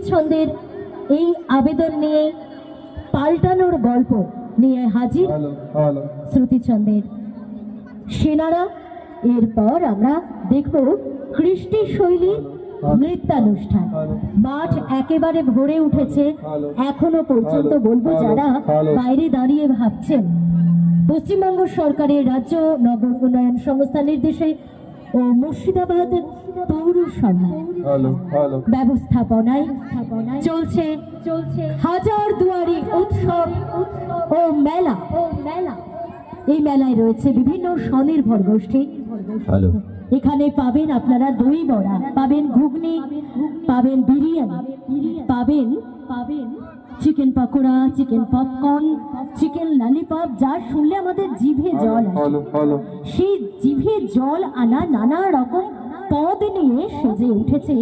ছন্দের এই আবেদন নিয়ে পাল্টানোর গল্প নিয়ে হাজির শ্রুতিছন্দের সেনারা। এরপর আমরা দেখব কৃষ্টি শৈলী নৃত্যানুষ্ঠান। মাঠ একেবারে ভরে উঠেছে। এখনো পর্যন্ত বলবো যারা বাইরে দাঁড়িয়ে ভাবছেন, পশ্চিমবঙ্গ সরকারের রাজ্য নগর উন্নয়ন সংস্থা নির্দেশে ও মুর্শিদাবাদ পৌরসভা ব্যবস্থাপনায় চলছে হাজার দুয়ারি উৎসব ও মেলা। এই মেলায় রয়েছে বিভিন্ন স্বনির্ভর গোষ্ঠী। এখানে পাবেন আপনারা দই বড়া, পাবেন ঘুগনি, পাবেন বিরিয়ানি, পাবেন chicken pakora, chicken popcorn, chicken lollipop, যা শুনলে আমাদের জিভে জল আসে। সেই জিভে জল আনা নানা রকম পদ নিয়ে সেজে উঠেছে